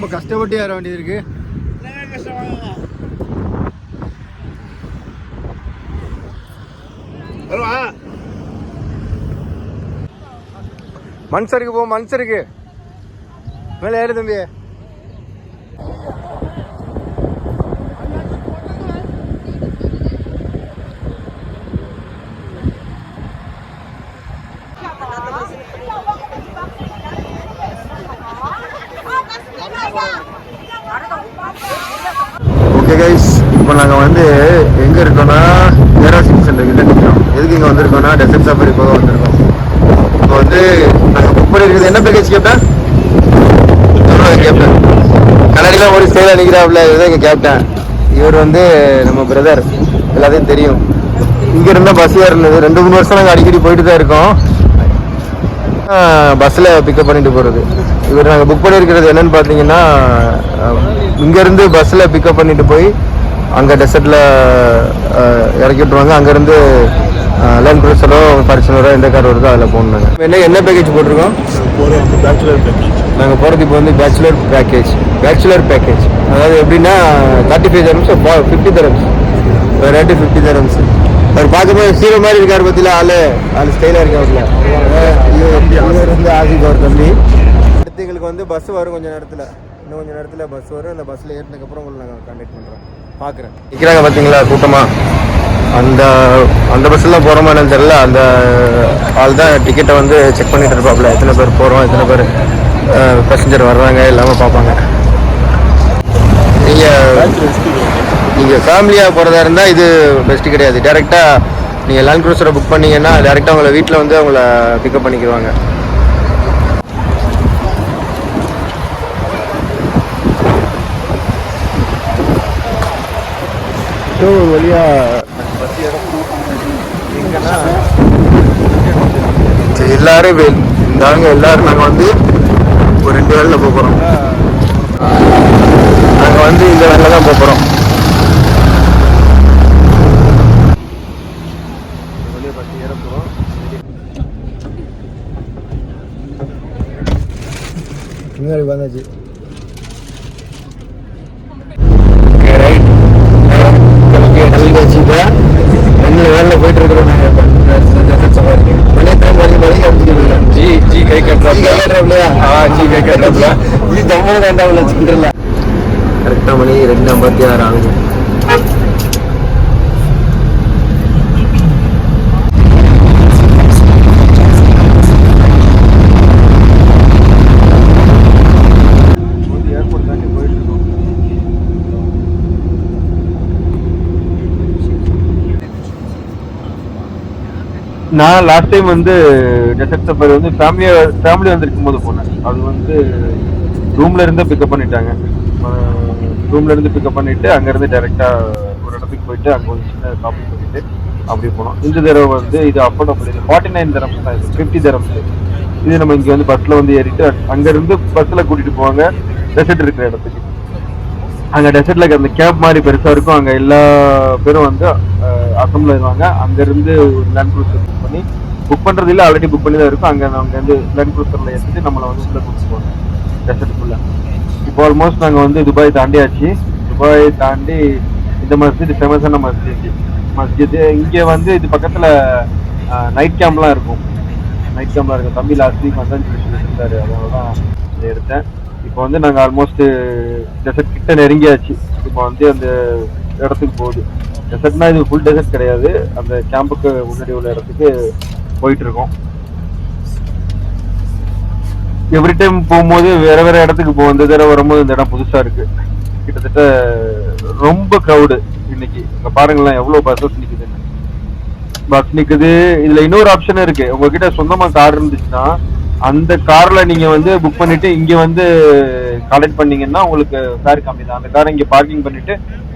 ரொம்ப கஷ்டப்பட்டு ஏற வேண்டியது இருக்கு. மனுஷருக்கு போ, மனுஷருக்கு மேலே ஏறு தம்பி. ஓகே கைஸ், இப்போ நாங்கள் வந்து எங்கே இருக்கோம்னா ஏரோசிட்டி சென்டர் கிட்ட நிற்கிறோம். எதுக்கு இங்கே வந்திருக்கோம்னா டெசர்ட் சஃபாரி போக வந்திருக்கோம். இப்போ வந்து நாங்கள் புக் பண்ணியிருக்கிறது என்ன பேக்கேஜ் கேப்டன்? கேப்டன் கண்ணாடிலாம் ஒரு ஸ்டைலாக நிற்கிறாப்புல, இதுதான் எங்கள் கேப்டன். இவர் வந்து நம்ம பிரதர், எல்லாத்தையும் தெரியும். இங்கே இருந்தால் பஸ் ஏறினது 2-3 வருஷம் நாங்கள் அடிக்கடி போயிட்டு தான் இருக்கோம். பஸ்ஸில் பிக்கப் பண்ணிட்டு போகிறது. இவர் நாங்கள் புக் பண்ணியிருக்கிறது என்னென்னு பார்த்தீங்கன்னா, இங்கேருந்து பஸ்ஸில் பிக்கப் பண்ணிட்டு போய் அங்கே டெசர்ட்டில் இறக்கி விட்ருவாங்க. அங்கேருந்து லேண்ட் க்ரூசரோ ஃபார்ச்சுனரோ எந்த கார் வருதோ அதில் போகணுங்க. என்ன பேக்கேஜ் போட்டிருக்கோம்? Bachelor package. நாங்கள் போகிறது இப்போ வந்து பேச்சுலர் பேக்கேஜ். அதாவது எப்படின்னா 35 dirhams 50 dirhams ரேட்டு 50 dirhams. அவர் பார்க்கும்போது ஹீரோ மாதிரி இருக்கார் பற்றியில் ஆள் ஸ்டைலாக இருக்காருல. இவர் வந்து ஆசிக் அவர் தம்பி. அடுத்து எங்களுக்கு வந்து பஸ் வரும் இன்னும் கொஞ்சம் நேரத்தில் பஸ் வரும். அந்த பஸ்ஸில் ஏறினதுக்கப்புறம் உங்களை நாங்கள் கான்டாக்ட் பண்ணுறோம். பார்க்குறேன் நிற்கிறாங்க பார்த்தீங்களா கூட்டமாக. அந்த பஸ்ஸில் போகிறோமா என்னன்னு தெரியல. அந்த ஆள் தான் டிக்கெட்டை வந்து செக் பண்ணிட்டு இருப்பாப்புல, எத்தனை பேர் போகிறோம், எத்தனை பேர் பேசஞ்சர் வர்றாங்க எல்லாமே பார்ப்பாங்க. நீங்கள் ஃபேமிலியாக போகிறதா இருந்தால் இது பெஸ்ட்டு கிடையாது. டேரெக்டாக நீங்கள் லேண்ட் க்ரூசரை புக் பண்ணிங்கன்னா டேரெக்டாக உங்களை வீட்டில் வந்து அவங்கள பிக்கப் பண்ணிக்கிடுவாங்க. வழியாக எங்கன்னா எல்லாரும் எல்லாரும் நாங்கள் வந்து ஒரு 2 வேலையில் போக போகிறோம். நாங்கள் வந்து இந்த வேலையில் தான் போக போகிறோம். வெளியே பார்த்து ஏற போகிறோம். முன்னாடி வந்தாச்சு. வேலையில் போயிட்டு இருக்கிறோம். கரெக்டாக மணி 2:56 ஆகுது. நான் லாஸ்ட் டைம் வந்து டெசர்ட் சஃபாரி வந்து ஃபேமிலி வந்திருக்கும் போது போனேன். அது வந்து ரூம்ல இருந்து பிக்கப் பண்ணிட்டாங்க. ரூம்ல இருந்து பிக்கப் பண்ணிட்டு அங்கேருந்து டைரெக்டாக ஒரு இடத்துக்கு போயிட்டு அங்கே ஒரு சின்ன ஷாப்பிங் பண்ணிட்டு அப்படி போனோம். இந்த தடவை வந்து இது அஃபோர்டபுள். இது 49 dirhams தான். இது 50 dirhams. இது நம்ம இங்கே வந்து பஸ்ஸில் வந்து ஏறிட்டு அங்கேருந்து பஸ்ஸில் கூட்டிகிட்டு போவாங்க டெசர்ட் இருக்கிற இடத்துக்கு. அங்கே டெசர்ட்டில் அந்த கேம்ப் மாதிரி பெருசாக இருக்கும். அங்கே எல்லா பேரும் வந்து அசம்பிள் ஆயிடுவாங்க. அங்கேருந்து ஒரு லேண்ட் க்ரூசர் புக் பண்ணுறது இல்லை, ஆல்ரெடி புக் பண்ணி தான் இருக்கும். அங்கே வந்து லேண்ட் க்ரூசரில் ஏற்றிட்டு நம்மளை வந்து உள்ளே கூப்பிட்டு போவாங்க டெசர்ட்டுக்குள்ளே. இப்போ ஆல்மோஸ்ட் நாங்கள் வந்து துபாய் தாண்டியாச்சு. துபாய் தாண்டி இந்த மஸ்ஜித் ஃபேமஸான மஸ்ஜித் இங்கே வந்து இது பக்கத்தில் நைட் கேம்ப்லாம் இருக்கும். தம்பி லாஸ்ட் வீக் வந்து சொல்லியிருந்தாரு, அதனால தான் இதை எடுத்தேன். இப்போ வந்து நாங்கள் ஆல்மோஸ்ட் டெசர்ட் கிட்ட நெருங்கியாச்சு. இப்போ வந்து அந்த இடத்துக்கு போகுது. டெசர்ட்னா இது ஃபுல் டெசர்ட் கிடையாது. அந்த கேம்புக்கு முன்னாடி உள்ள இடத்துக்கு போயிட்டு இருக்கோம். எவ்ரி டைம் போகும்போது வேற இடத்துக்கு போவோம். இந்த தடவை வரும்போது இந்த இடம் புதுசா இருக்கு. கிட்டத்தட்ட ரொம்ப க்ரௌடு இன்னைக்கு. இங்க பாருங்களேன் எவ்வளவு பஸ் நிக்குது. இதுல இன்னொரு ஆப்ஷன் இருக்கு. உங்ககிட்ட சொந்தமா கார் இருந்துச்சுன்னா அந்த கார்ல நீங்க வந்து புக் பண்ணிட்டு இங்க வந்து கலெக்ட் பண்ணீங்கன்னா உங்களுக்கு ஃபேர் கம்மி தான். அந்த காரை இங்க பார்க்கிங் பண்ணிட்டு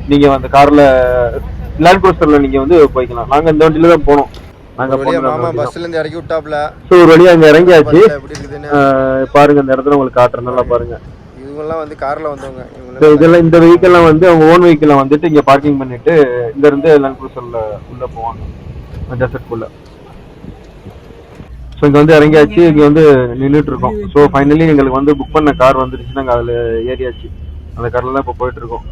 நீங்க அந்த கார்ல லேண்ட் க்ரூசர்ல நீங்க வந்து போய்க்கலாம். நாங்க இந்த வண்டியில தான் போனோம். நாங்க மாமா பஸ்ல இருந்து இறக்கி விட்டாப்ல. சோ ஒரு வழியா அங்க இறங்கியாச்சு. பாருங்க இந்த இடத்துல உங்களுக்கு காட்டுறேன், நல்லா பாருங்க. இவங்கெல்லாம் வந்து கார்ல வந்தவங்க. இதெல்லாம் இந்த வெஹிக்கிள்லாம் வந்து அவங்க ஓன் வெஹிக்கிள்ல வந்துட்டு இங்க பார்க்கிங் பண்ணிட்டு இங்க இருந்து லேண்ட் க்ரூசர்ல உள்ள போவாங்க டெசர்ட்குள்ள. ஸோ இங்கே வந்து இறங்கியாச்சு, இங்கே வந்து நின்றுட்டு இருக்கோம். ஸோ ஃபைனலி எங்களுக்கு வந்து புக் பண்ண கார் வந்துருச்சு, நாங்கள் அதில் ஏறியாச்சு. அந்த காரில் தான் இப்போ போயிட்டு இருக்கோம்.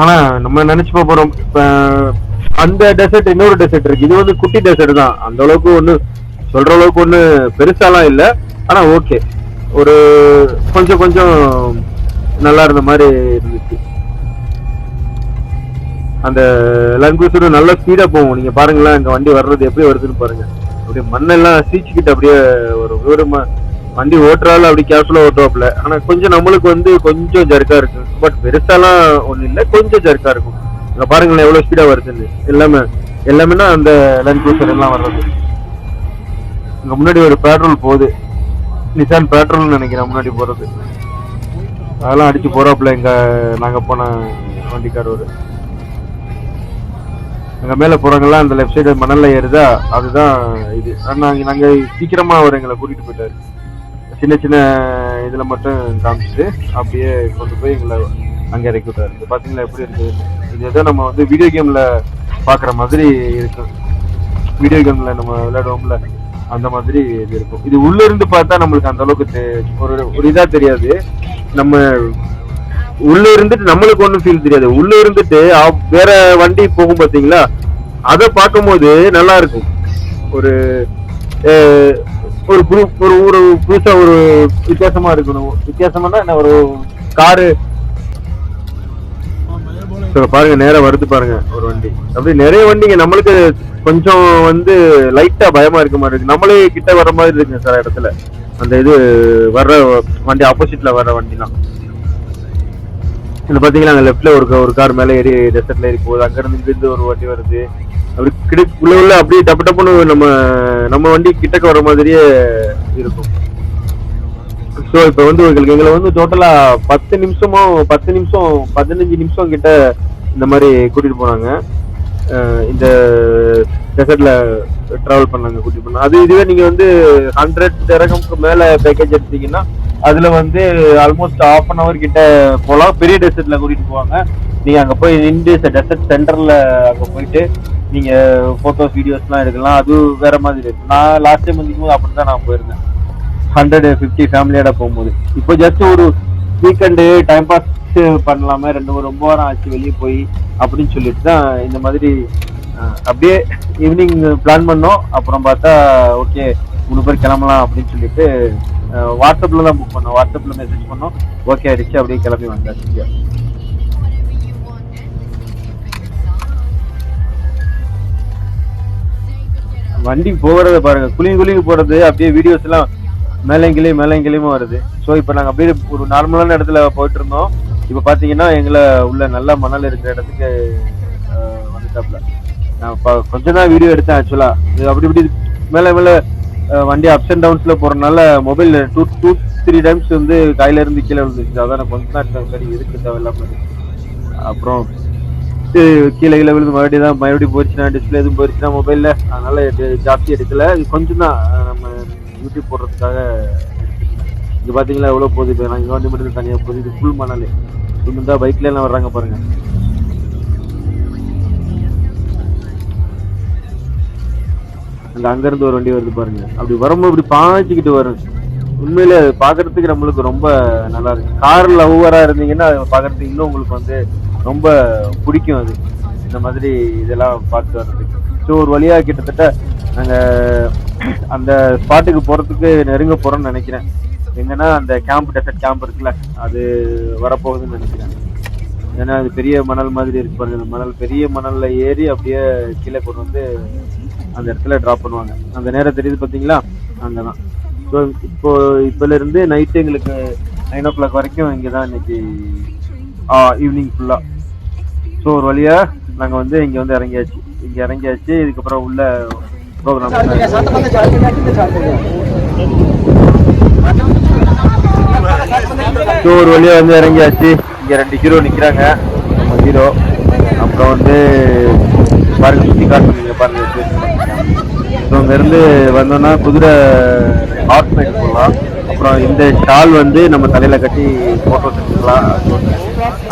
ஆனா நம்ம நினைச்சு போறோம் இப்ப அந்த டெசர்ட் இன்னொரு டெசர்ட் இருக்கு. இது வந்து குட்டி டெசர்ட் தான், அந்த அளவுக்கு ஒண்ணு சொல்ற அளவுக்கு ஒண்ணு பெருசாலாம் இல்ல. ஆனா ஓகே, ஒரு கொஞ்சம் கொஞ்சம் நல்லா இருந்த மாதிரி இருந்துச்சு. அந்த லேண்ட் க்ரூசர் நல்ல ஸ்பீடா போகும். நீங்க பாருங்களேன், இந்த வண்டி வர்றது எப்படி வருதுன்னு பாருங்க. அப்படியே மண்ணெல்லாம் சீச்சுக்கிட்டு அப்படியே ஒரு விவரமா வண்டி ஓட்டுறாலும் அப்படி கேஷுவலா ஓட்டுவாப்ல. ஆனா கொஞ்சம் நம்மளுக்கு வந்து கொஞ்சம் ஜர்க்கா இருக்கு, பட் பெருசாலாம் ஒண்ணு இல்ல, கொஞ்சம் ஜர்க்கா இருக்கும். இங்க பாருங்களேன் எவ்வளவு ஸ்பீடா வருதுன்னு. எல்லாமே அந்த லேண்ட் க்ரூசர் எல்லாம் வர்றது. இங்க முன்னாடி ஒரு பெட்ரோல் போகுது, நிசான் பெட்ரோல் நினைக்கிறேன் முன்னாடி போறது. அதெல்லாம் அடிச்சு போறாப்புல எங்க நாங்க போன வண்டிக்கார். ஒரு அங்க மேல போறாங்கல்ல, அந்த லெஃப்ட் சைடு மணல்ல ஏறுதா, அதுதான் இது. நாங்க சீக்கிரமா அவர் எங்களை கூட்டிட்டு போயிட்டாரு. சின்ன சின்ன இதுல மட்டும் காமிச்சிட்டு அப்படியே கொண்டு போய் எங்களை அங்க இறக்கி விட்டாரு. இது பாத்தீங்களா எப்படி இருக்கு? இது ஏதோ நம்ம வந்து வீடியோ கேம்ல பாக்குற மாதிரி இருக்கு. வீடியோ கேம்ல நம்ம விளையாடுவோம்ல, அந்த மாதிரி இது இருக்கும். இது உள்ள இருந்து பார்த்தா நம்மளுக்கு அந்த அளவுக்கு ஒரு இதா தெரியாது. நம்ம உள்ள இருந்துட்டு நம்மளுக்கு ஒண்ணும் ஃபீல் தெரியாது. உள்ள இருந்துட்டு வேற வண்டி போகும் பாத்தீங்களா, அதை பார்க்கும் போது நல்லா இருக்கும். ஒரு ஒரு குரூப் ஒரு புதுசா ஒரு வித்தியாசமா இருக்கணும். வித்தியாசமான என்ன, ஒரு காரு பாருங்க, நேரம் வருது பாருங்க ஒரு வண்டி. அப்படி நிறைய வண்டிங்க. நம்மளுக்கு கொஞ்சம் வந்து லைட்டா பயமா இருக்க மாதிரி இருக்கு. நம்மளே கிட்ட வர மாதிரி இருக்குங்க சில இடத்துல. அந்த இது வர்ற வண்டி, ஆப்போசிட்ல வர்ற வண்டிலாம் இது பாத்தீங்கன்னா, அங்க லெஃப்ட்ல ஒரு கார் மேல ஏறி டெசர்ட்ல ஏறி போகுது. அங்க இருந்து ஒரு வண்டி வருது. அப்படி உள்ள அப்படியே டப்பு டப்புன்னு நம்ம வண்டி கிட்டக்க வர மாதிரியே இருக்கும். ஸோ இப்போ வந்து எங்களை வந்து டோட்டலா 10 நிமிஷம் 15 நிமிஷம் கிட்ட இந்த மாதிரி கூட்டிட்டு போனாங்க. இந்த டெசர்ட்ல டிராவல் பண்ணாங்க, கூட்டிட்டு போனாங்க. அது இதுவே நீங்க வந்து 100 dirhamக்கு மேல பேக்கேஜ் எடுத்தீங்கன்னா அதுல வந்து ஆல்மோஸ்ட் ½ an hour கிட்ட போகலாம். பெரிய டெசர்ட்ல கூட்டிட்டு போவாங்க. நீங்க அங்க போய் நின்று டெசர்ட் சென்டர்ல அங்க போயிட்டு நீங்க போட்டோஸ் வீடியோஸ்லாம் எடுக்கலாம். அது வேற மாதிரி இருக்கு. நான் லாஸ்ட் டைம் வந்துக்கும் அப்படிதான் நான் போயிருந்தேன், 150 ஃபேமிலியோட போகும்போது. இப்போ ஜஸ்ட் ஒரு வீக்கெண்டு டைம் பாஸ் பண்ணலாமே, ரொம்ப வாரம் ஆச்சு வெளியே போய் அப்படின்னு சொல்லிட்டு தான் இந்த மாதிரி அப்படியே ஈவினிங் பிளான் பண்ணோம். அப்புறம் பார்த்தா ஓகே 3 பேர் கிளம்பலாம் அப்படின்னு சொல்லிட்டு வாட்ஸ்அப்ல தான் புக் பண்ணோம். வாட்ஸ்அப்ல மெசேஜ் பண்ணோம், ஓகே ஆயிடுச்சு. அப்படியே கிளம்பி வந்தாச்சு. வண்டி போகிறத பாருங்க, குளிங்க போறது. அப்படியே வீடியோஸ் எல்லாம் மேலங்கிலையுமா வருது. ஸோ இப்போ நாங்கள் அப்படியே ஒரு நார்மலான இடத்துல போயிட்டு இருந்தோம். இப்போ பார்த்தீங்கன்னா எங்களை உள்ள நல்ல மணல் இருக்கிற இடத்துக்கு வந்துட்டாப்ல. நான் கொஞ்சம் தான் வீடியோ எடுத்தேன் ஆக்சுவலா. இது அப்படி மேலே வண்டி அப்ஸ் அண்ட் டவுன்ஸ்ல போறதுனால மொபைல் 2-3 டைம்ஸ் வந்து கையில இருந்து கீழே விழுந்துச்சு. அதான் கொஞ்சம் தான் எடுத்தேன். சரி எதுக்கு தேவையில்லாம. அப்புறம் கீழே விழுந்து மறுபடியும் போயிடுச்சுன்னா, டிஸ்பிளே எதுவும் போயிடுச்சுன்னா மொபைல்ல, அதனால ஜாஸ்தி எடுக்கல. இது கொஞ்சம் தான் நம்ம யூடியூப் போடுறதுக்காக. இது பாத்தீங்களா எவ்வளவு போகுது. இப்போ நான் வண்டி மட்டும் தனியா போகுது. இது ஃபுல் மணல். இன்னும் தான் பைக்ல எல்லாம் வர்றாங்க பாருங்க. அங்க இருந்து ஒரு வண்டி வருது பாருங்க. அப்படி வரும்போது இப்படி பாய்ச்சிக்கிட்டு வரும். உண்மையிலே அது பாக்குறதுக்கு நம்மளுக்கு ரொம்ப நல்லா இருக்கு. கார் லவ்வரா இருந்தீங்கன்னா பாக்குறதுக்கு இன்னும் உங்களுக்கு வந்து ரொம்ப பிடிக்கும். அது இந்த மாதிரி இதெல்லாம் பார்த்து வர்றதுக்கு. ஸோ ஒரு வழியா கிட்டத்தட்ட நாங்க அந்த ஸ்பாட்டுக்கு போறதுக்கு நெருங்க போறோம்னு நினைக்கிறேன். எங்கன்னா அந்த டெசர்ட் கேம்ப் இருக்குல்ல, அது வரப்போகுதுன்னு நினைக்கிறேன். ஏன்னா அது பெரிய மணல் மாதிரி இருக்கு பாருங்க. அந்த பெரிய மணல்ல ஏறி அப்படியே கீழே கொண்டு வந்து அந்த இடத்துல டிராப் பண்ணுவாங்க. அந்த நேரம் தெரியுது பாத்தீங்களா, அங்கதான். ஸோ இப்போல இருந்து நைட்டு எங்களுக்கு 9 o'clock வரைக்கும் இங்கதான் இன்னைக்கு ஈவினிங் ஃபுல்லா. ஸோ ஒரு வழியா நாங்க வந்து இங்க வந்து இறங்கியாச்சு. இதுக்கப்புறம் உள்ள ப்ரோக்ராம் ஸோ ஒரு வழியா வந்து இறங்கியாச்சு. இங்க 2 ஹீரோ நிக்கிறாங்க. ஹீரோ அப்புறம் வந்து பாருங்க, சுத்தி காட்டுறீங்க பாருங்க. ஸோ அங்க இருந்து வந்தோம்னா குதிரை ஹார்ஸ் ரைட் போகலாம். அப்புறம் இந்த ஷால் வந்து நம்ம தலையில கட்டி போட்டோஸ் எடுத்துக்கலாம்.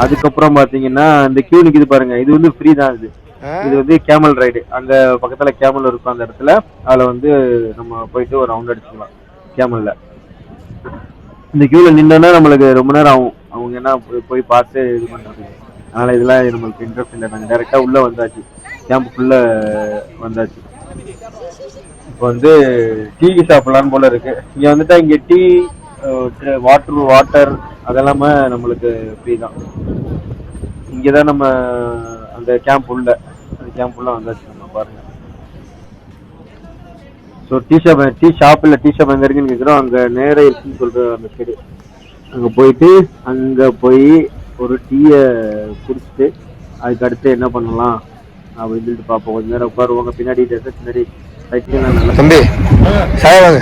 அதுக்கப்புறம் பாத்தீங்கன்னா இந்த கியூ நிக்குது பாருங்க, இது வந்து ஃப்ரீ தான். இது வந்து கேமல் ரைடு. அங்க பக்கத்துல கேமல் இருக்கும் அந்த இடத்துல. அதுல வந்து நம்ம போயிட்டு ஒரு ரவுண்ட் அடிச்சுக்கலாம் கேமல்ல. இந்த கியூல நின்னோன்னா நம்மளுக்கு ரொம்ப நேரம் ஆகும். அவங்க என்ன போய் பார்த்து இது பண்றது. அதனால இதெல்லாம் நம்மளுக்கு இன்ட்ரெஸ்ட் இல்லை. நாங்கள் டைரெக்டாக உள்ள வந்தாச்சு, கேம்புக்குள்ள வந்தாச்சு. இப்போ வந்து டீ சாப்பிடலான்னு போல இருக்கு. இங்க வந்துட்டா இங்க டீ, வாட்டர் அதெல்லாமே நம்மளுக்கு ஃப்ரீ தான். இங்கதான் நம்ம அந்த கேம்ப் உள்ள வந்தாச்சு நம்ம பாருங்க. ஸோ டீ ஷாப் இல்லை, டீ ஷாப் எங்க இருக்குன்னு கேட்குறோம். அங்க நேர இருக்குன்னு சொல்ற அந்த சைடு அங்க போய் ஒரு டீயை குடிச்சிட்டு அதுக்கு அடுத்து என்ன பண்ணலாம் அப்படின்னு சொல்லிட்டு பார்ப்போம். கொஞ்ச நேரம் உட்காருவாங்க பின்னாடி பின்னாடி. தம்பி சாய வாங்க,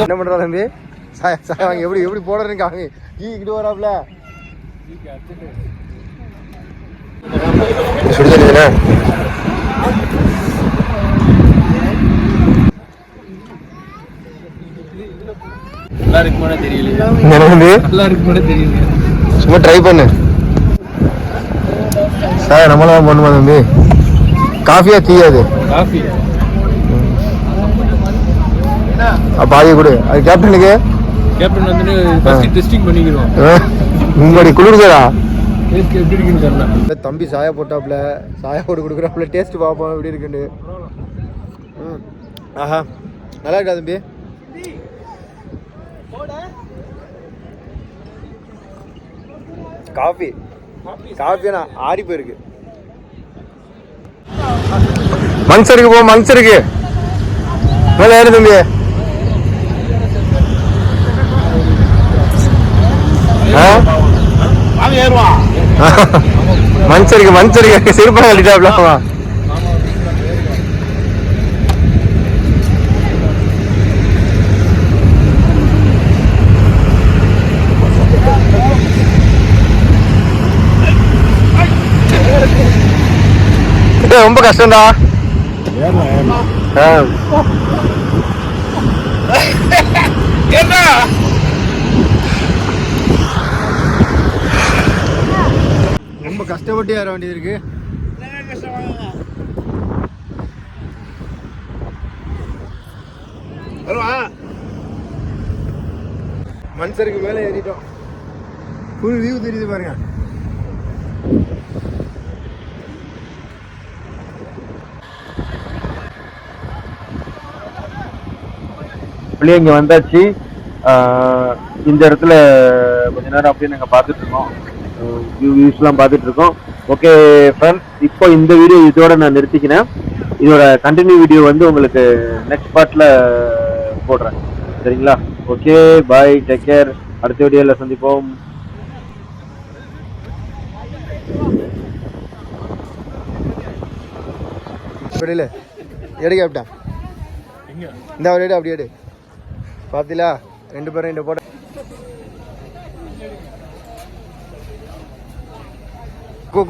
என்ன பண்றா தம்பி? சாய வாங்க. எப்படி போடுறேன்னு காமி. இங்கிட்டு வராப்ல சுடுதண்ணி நல்லா இருக்குமானே தெரியல. நல்லா இருக்குமானே தெரியல. சும்மா ட்ரை பண்ணு சார். நம்மளாம் பண்ணுமா தம்பி? காஃபியா டீயா? அது காஃபி. அப்ப ஆகிய கொடு. அது கேப்டனுக்கு. கேப்டன் வந்து ஃபர்ஸ்ட் டெஸ்டிங் பண்ணிக்கிறோம். முன்னாடி குளிர்தா டேஸ்ட் எப்படி இருக்குன்னு தெரியல. தம்பி சாயா போட்டாப்ல, சாயா போட்டு கொடுக்குறாப்புல. டேஸ்ட் பார்ப்போம் எப்படி இருக்குன்னு. ஆஹா நல்லா இருக்கா தம்பி? காஃபியா ஆறி போயிருக்கு. மன்சருக்கு போ, மன்சருக்கு மேல ஏறு தம்பி. மன்சருக்கு சிறப்பா கட்டிட்டாப்ல. ரொம்ப கஷ்டம்டா. ரொம்ப கஷ்டப்பட்டு ஏற வேண்டியது இருக்கு. மன்சருக்கு மேலே ஏறிட்டோம். ஃபுல் வியூ தெரியுது பாருங்க. இங்க வந்தாச்சு. இந்த இடத்துல கொஞ்ச நேரம் அப்படியே நாங்கள் பார்த்துட்டு இருக்கோம், வியூஸ்லாம் பார்த்துட்டு இருக்கோம். ஓகே ஃப்ரெண்ட்ஸ், இப்போ இந்த வீடியோ இதோட நான் நிறுத்திக்கிறேன். இதோட கண்டினியூ வீடியோ வந்து உங்களுக்கு நெக்ஸ்ட் பார்ட்ல போடுறேன். சரிங்களா? Okay bye, take care. அடுத்த வீடியோவில் சந்திப்போம். எடு கேப்டன். இந்த ஒரு எடு, அப்படி எடு. பாத்தீங்களா ரெண்டு பேரும் இந்த போட்ட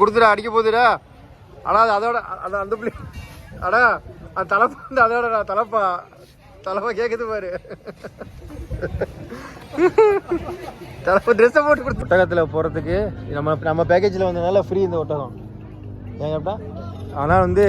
கொடுத்துடா, அடிக்க போகுதுடா. ஆனா அதோட அந்த பிள்ளை அடா அந்த தலைப்பா வந்து அதோட தலைப்பா கேக்குது பாரு. தலைப்பா ட்ரெஸ்ஸை போட்டு கொடுத்து ஒட்டகத்தில் போகிறதுக்கு நம்ம பேக்கேஜில் வந்ததுனால ஃப்ரீ இந்த ஒட்டகம். ஏன் கேப்டா? ஆனால் வந்து